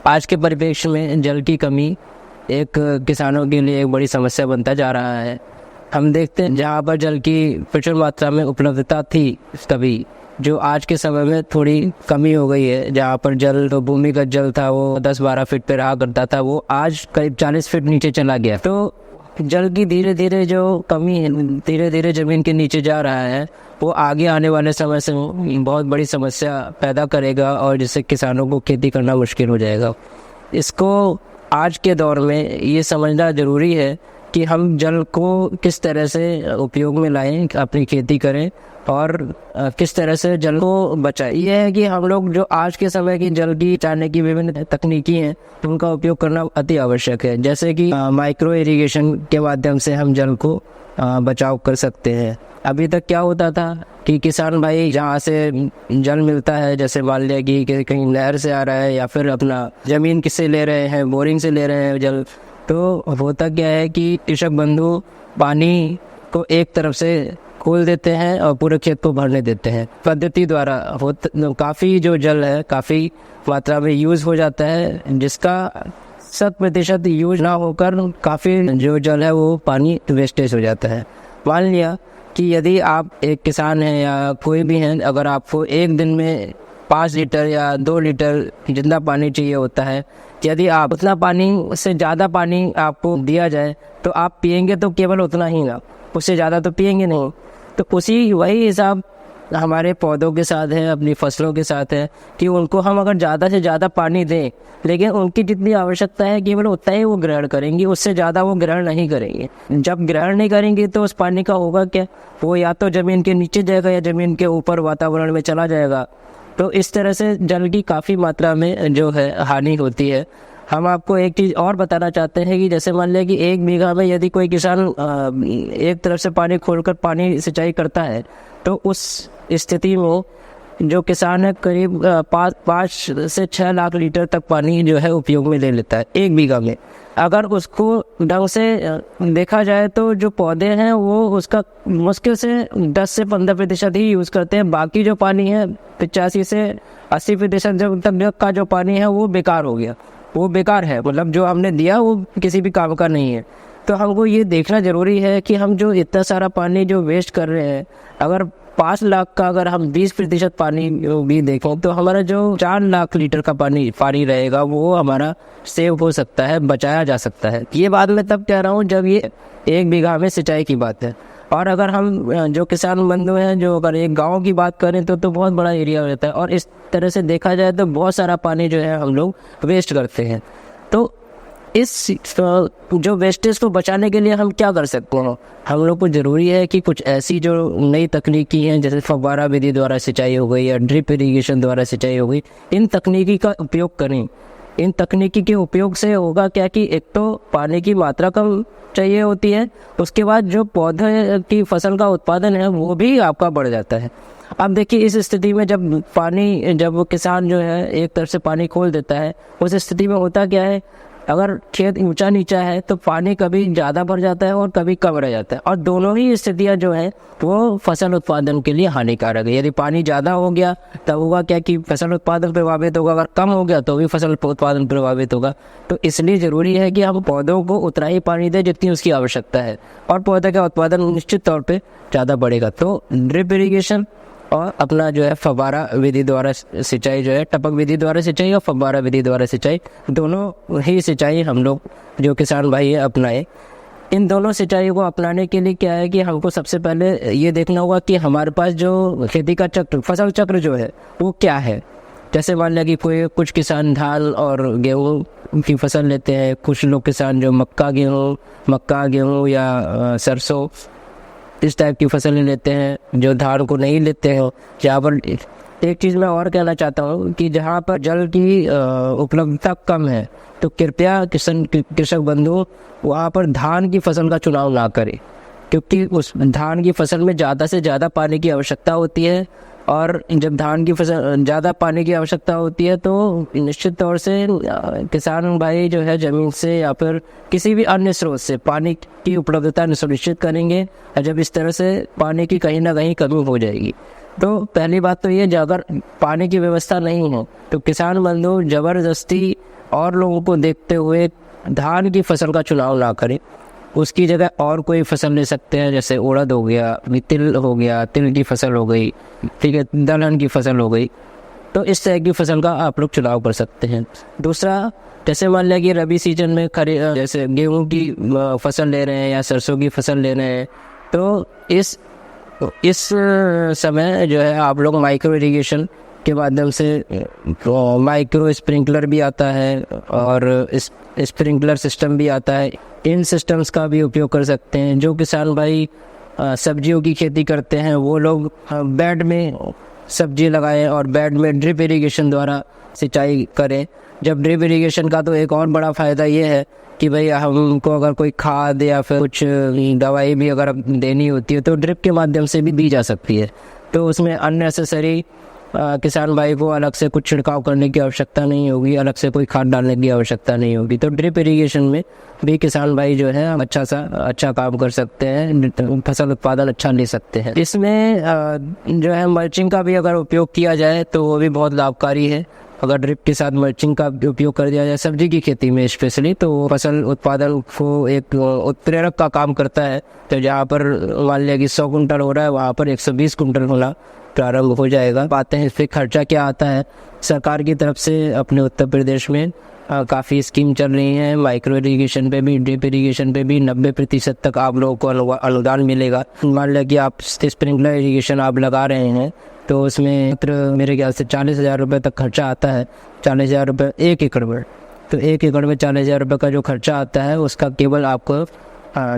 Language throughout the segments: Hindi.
आज के परिप्रेक्ष्य में जल की कमी एक किसानों के लिए एक बड़ी समस्या बनता जा रहा है। हम देखते हैं जहाँ पर जल की प्रचुर मात्रा में उपलब्धता थी कभी, जो आज के समय में थोड़ी कमी हो गई है। जहाँ पर जल तो भूमिगत जल था वो 10-12 फीट पे रहा करता था, वो आज करीब 40 फीट नीचे चला गया। तो जल की धीरे धीरे जो कमी है, धीरे धीरे ज़मीन के नीचे जा रहा है, वो आगे आने वाले समय से बहुत बड़ी समस्या पैदा करेगा और जिससे किसानों को खेती करना मुश्किल हो जाएगा। इसको आज के दौर में ये समझना ज़रूरी है कि हम जल को किस तरह से उपयोग में लाएं, अपनी खेती करें और किस तरह से जल को बचाएं। यह है कि हम लोग जो आज के समय की जल की बचाने की विभिन्न तकनीकी हैं, उनका उपयोग करना अति आवश्यक है। जैसे कि माइक्रो इरिगेशन के माध्यम से हम जल को बचाव कर सकते हैं। अभी तक क्या होता था कि किसान भाई जहाँ से जल मिलता है, जैसे मान लिया कि कहीं नहर से आ रहा है या फिर अपना ज़मीन किससे ले रहे हैं, बोरिंग से ले रहे हैं जल, तो होता क्या है कि कृषक बंधु पानी को एक तरफ से खोल देते हैं और पूरे खेत को भरने देते हैं। पद्धति द्वारा काफ़ी जो जल है काफ़ी मात्रा में यूज़ हो जाता है, जिसका 100% यूज ना होकर काफ़ी जो जल है वो पानी वेस्टेज हो जाता है। मान लिया कि यदि आप एक किसान हैं या कोई भी हैं, अगर आपको एक दिन में 5 लीटर या 2 लीटर जितना पानी चाहिए होता है, यदि आप उतना पानी से ज़्यादा पानी आपको दिया जाए तो आप पिएंगे तो केवल उतना ही ना, उससे ज़्यादा तो पिएंगे नहीं। तो वही हिसाब हमारे पौधों के साथ है, अपनी फसलों के साथ है कि उनको हम अगर ज़्यादा से ज़्यादा पानी दें, लेकिन उनकी जितनी आवश्यकता है केवल उतना ही वो ग्रहण करेंगी, उससे ज़्यादा वो ग्रहण नहीं करेंगे। जब ग्रहण नहीं करेंगे तो उस पानी का होगा क्या, वो या तो ज़मीन के नीचे जाएगा या ज़मीन के ऊपर वातावरण में चला जाएगा। तो इस तरह से जल की काफ़ी मात्रा में जो है हानि होती है। हम आपको एक चीज़ और बताना चाहते हैं कि जैसे मान लिया कि 1 बीघा में यदि कोई किसान एक तरफ से पानी खोलकर पानी सिंचाई करता है, तो उस स्थिति में जो किसान है करीब 5 से 6 लाख लीटर तक पानी जो है उपयोग में ले लेता है 1 बीघा में। अगर उसको ढंग से देखा जाए तो जो पौधे हैं वो उसका मुश्किल से 10 से 15% ही यूज़ करते हैं। बाकी जो पानी है 85 से 80% जब तक का जो पानी है वो बेकार हो गया, वो बेकार है, मतलब जो हमने दिया वो किसी भी काम का नहीं है। तो हमको ये देखना ज़रूरी है कि हम जो इतना सारा पानी जो वेस्ट कर रहे हैं, अगर 5 लाख का अगर हम 20% पानी भी देखें तो हमारा जो 4 लाख लीटर का पानी रहेगा वो हमारा सेव हो सकता है, बचाया जा सकता है। ये बात मैं तब कह रहा हूँ जब ये 1 बीघा में सिंचाई की बात है। और अगर हम जो किसान बंधु हैं, जो अगर एक गांव की बात करें तो बहुत बड़ा एरिया रहता है और इस तरह से देखा जाए तो बहुत सारा पानी जो है हम लोग वेस्ट करते हैं। तो इस जो वेस्टेज को बचाने के लिए हम क्या कर सकते हैं? हम लोग को ज़रूरी है कि कुछ ऐसी जो नई तकनीकी हैं, जैसे फव्वारा विधि द्वारा सिंचाई हो गई या ड्रिप इरिगेशन द्वारा सिंचाई हो गई, इन तकनीकी का उपयोग करें। इन तकनीकी के उपयोग से होगा क्या कि एक तो पानी की मात्रा कम चाहिए होती है, उसके बाद जो पौधे की फसल का उत्पादन है वो भी आपका बढ़ जाता है। अब देखिए इस स्थिति में जब किसान जो है एक तरफ से पानी खोल देता है, उस स्थिति में होता क्या है, अगर खेत ऊंचा नीचा है तो पानी कभी ज़्यादा भर जाता है और कभी कम रह जाता है, और दोनों ही स्थितियां जो है वो फसल उत्पादन के लिए हानिकारक है। यदि पानी ज़्यादा हो गया तब होगा क्या कि फसल उत्पादन प्रभावित होगा, अगर कम हो गया तो भी फसल उत्पादन प्रभावित होगा। तो इसलिए ज़रूरी है कि हम पौधों को उतना ही पानी दें जितनी उसकी आवश्यकता है, और पौधे का उत्पादन निश्चित तौर पर ज़्यादा बढ़ेगा। तो ड्रिप इरीगेशन और अपना जो है फव्वारा विधि द्वारा सिंचाई, जो है टपक विधि द्वारा सिंचाई और फव्वारा विधि द्वारा सिंचाई, दोनों ही सिंचाई हम लोग जो किसान भाई है अपनाएं। इन दोनों सिंचाई को अपनाने के लिए क्या है कि हमको सबसे पहले ये देखना होगा कि हमारे पास जो खेती का चक्र, फसल चक्र जो है वो क्या है। जैसे मान लिया कि कुछ किसान धान और गेहूँ की फसल लेते हैं, कुछ लोग किसान जो मक्का गेहूँ या सरसों इस टाइप की फसलें लेते हैं, जो धान को नहीं लेते हैं। जहाँ पर एक चीज़ मैं और कहना चाहता हूँ कि जहाँ पर जल की उपलब्धता कम है तो कृपया कृषक बंधु वहाँ पर धान की फसल का चुनाव ना करें, क्योंकि उस धान की फसल में ज़्यादा से ज़्यादा पानी की आवश्यकता होती है, और जब धान की फसल ज़्यादा पानी की आवश्यकता होती है तो निश्चित तौर से किसान भाई जो है ज़मीन से या फिर किसी भी अन्य स्रोत से पानी की उपलब्धता सुनिश्चित करेंगे, और जब इस तरह से पानी की कहीं ना कहीं कमी हो जाएगी। तो पहली बात तो ये, अगर पानी की व्यवस्था नहीं हो तो किसान बंधु ज़बरदस्ती और लोगों को देखते हुए धान की फसल का चुनाव ना करें, उसकी जगह और कोई फसल ले सकते हैं, जैसे उड़द हो गया, तिल हो गया, तिल की फसल हो गई, ठीक है, दलहन की फसल हो गई। तो इस तरह की फसल का आप लोग चुनाव कर सकते हैं। दूसरा, जैसे मान लिया कि रबी सीजन में जैसे गेहूं की फसल ले रहे हैं या सरसों की फसल ले रहे हैं, तो इस समय जो है आप लोग माइक्रो इरिगेशन के माध्यम से माइक्रो स्प्रिंकलर भी आता है और स्प्रिंकलर सिस्टम भी आता है, इन सिस्टम्स का भी उपयोग कर सकते हैं। जो किसान भाई सब्जियों की खेती करते हैं वो लोग बेड में सब्जी लगाएं और बेड में ड्रिप इरिगेशन द्वारा सिंचाई करें। जब ड्रिप इरिगेशन का तो एक और बड़ा फ़ायदा ये है कि भाई हमको अगर कोई खाद या फिर कुछ दवाई भी अगर देनी होती है तो ड्रिप के माध्यम से भी दी जा सकती है। तो उसमें अननेसेसरी किसान भाई को अलग से कुछ छिड़काव करने की आवश्यकता नहीं होगी, अलग से कोई खाद डालने की आवश्यकता नहीं होगी। तो ड्रिप इरिगेशन में भी किसान भाई जो है अच्छा काम कर सकते हैं, फसल उत्पादन अच्छा ले सकते हैं। इसमें जो है मल्चिंग का भी अगर उपयोग किया जाए तो वो भी बहुत लाभकारी है। अगर ड्रिप के साथ मल्चिंग का उपयोग कर दिया जाए सब्जी की खेती में स्पेशली, तो फसल उत्पादन को एक उत्प्रेरक का काम करता है। तो जहाँ पर मान लिया कि 100 कुंटल हो रहा है वहाँ पर 120 कुंटल होना प्रारंभ हो जाएगा। बातें हैं इस पर खर्चा क्या आता है। सरकार की तरफ से अपने उत्तर प्रदेश में काफ़ी स्कीम चल रही है, माइक्रो इरिगेशन पे भी, ड्रिप इरिगेशन पे भी 90% तक आप लोगों को अनुदान मिलेगा। मान लिया कि आप स्प्रिंकलर इरिगेशन आप लगा रहे हैं तो उसमें मेरे ख्याल से 40,000 रुपये तक खर्चा आता है। 40,000 रुपये 1 एकड़ में, तो 1 एकड़ में 40,000 रुपये का जो खर्चा आता है उसका केवल आपको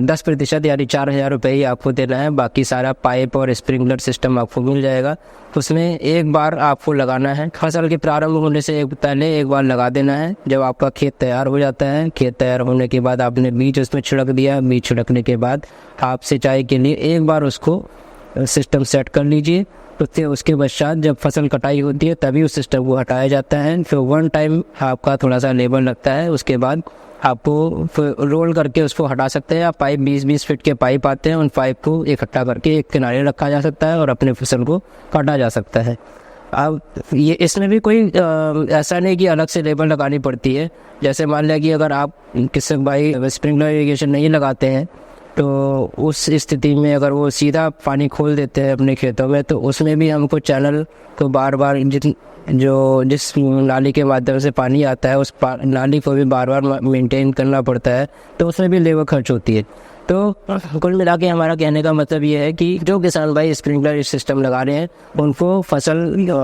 10% यानी 4,000 रुपये ही आपको देना है। बाकी सारा पाइप और स्प्रिंकलर सिस्टम आपको मिल जाएगा। उसमें एक बार आपको लगाना है, फसल के प्रारंभ होने से पहले एक बार लगा देना है। जब आपका खेत तैयार हो जाता है, खेत तैयार होने के बाद आपने बीज उसमें छिड़क दिया, बीज छिड़कने के बाद आप सिंचाई के लिए एक बार उसको सिस्टम सेट कर लीजिए। तो उसके पश्चात जब फसल कटाई होती है तभी उस सिस्टम को हटाया जाता है। फिर 1 टाइम आपका थोड़ा सा लेबर लगता है, उसके बाद आपको रोल करके उसको हटा सकते हैं। आप पाइप 20-20 फीट के पाइप आते हैं, उन पाइप को इकट्ठा करके एक किनारे रखा जा सकता है और अपने फसल को काटा जा सकता है। अब ये इसमें भी कोई ऐसा नहीं कि अलग से लेबर लगानी पड़ती है। जैसे मान लिया कि अगर आप किसान भाई स्प्रिंकलर इरिगेशन नहीं लगाते हैं तो उस स्थिति में अगर वो सीधा पानी खोल देते हैं अपने खेतों में, तो उसमें भी हमको चैनल को बार बार जिस नाली के माध्यम से पानी आता है उस नाली को भी बार बार मेंटेन करना पड़ता है, तो उसमें भी लेबर खर्च होती है। तो कुल मिला के हमारा कहने का मतलब ये है कि जो किसान भाई स्प्रिंकलर सिस्टम लगा रहे हैं उनको फसल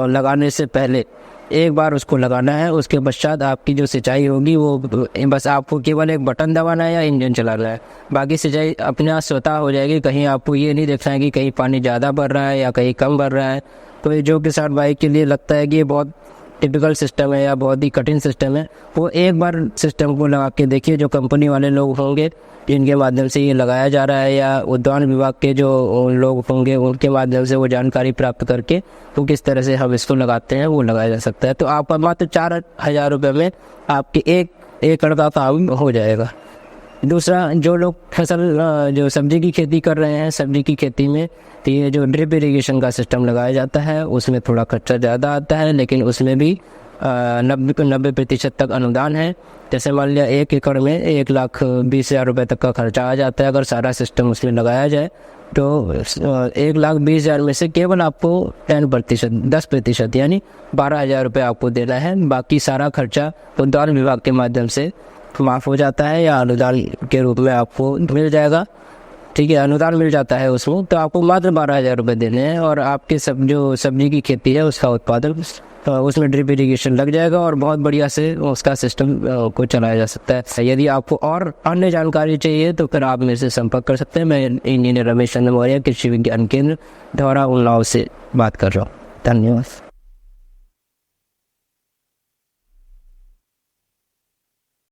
लगाने से पहले एक बार उसको लगाना है। उसके पश्चात आपकी जो सिंचाई होगी वो बस आपको केवल एक बटन दबाना है या इंजन चलाना है, बाकी सिंचाई अपने आप स्वतः हो जाएगी। कहीं आपको ये नहीं देखना है कि कहीं पानी ज़्यादा बढ़ रहा है या कहीं कम बढ़ रहा है। तो ये जो किसान भाई के लिए लगता है कि ये बहुत टिपिकल सिस्टम है या बहुत ही कठिन सिस्टम है, वो एक बार सिस्टम को लगा के देखिए। जो कंपनी वाले लोग होंगे जिनके माध्यम से ये लगाया जा रहा है या उद्यान विभाग के जो लोग होंगे उनके माध्यम से वो जानकारी प्राप्त करके वो किस तरह से हम इसको लगाते हैं वो लगाया जा सकता है। तो आपका मात्र 4,000 रुपये में आपके 1 एकड़ का काम हो जाएगा। दूसरा, जो लोग फसल जो सब्जी की खेती कर रहे हैं, सब्जी की खेती में तो ये जो ड्रिप इरिगेशन का सिस्टम लगाया जाता है उसमें थोड़ा खर्चा ज़्यादा आता है, लेकिन उसमें भी 90% तक अनुदान है। जैसे मान लिया 1 एकड़ में 1,20,000 रुपये तक का खर्चा आ जाता है। अगर सारा सिस्टम उसमें लगाया जाए तो 1,20,000 में से केवल आपको 10% यानी 12,000 रुपये आपको देना है। बाकी सारा खर्चा उद्यान विभाग के माध्यम से माफ़ हो जाता है या अनुदान के रूप में आपको मिल जाएगा। ठीक है, अनुदान मिल जाता है उसमें, तो आपको मात्र 12,000 रुपये देने हैं और आपके जो सब्जी की खेती है उसका उत्पादन उसमें ड्रिप इरिगेशन लग जाएगा और बहुत बढ़िया से उसका सिस्टम को चलाया जा सकता है। यदि आपको और अन्य जानकारी चाहिए तो फिर आप मेरे से संपर्क कर सकते हैं। मैं इंजीनियर रमेश चंद्र मौर्य कृषि विज्ञान केंद्र धौरा उन्नाव से बात कर रहा हूँ। धन्यवाद।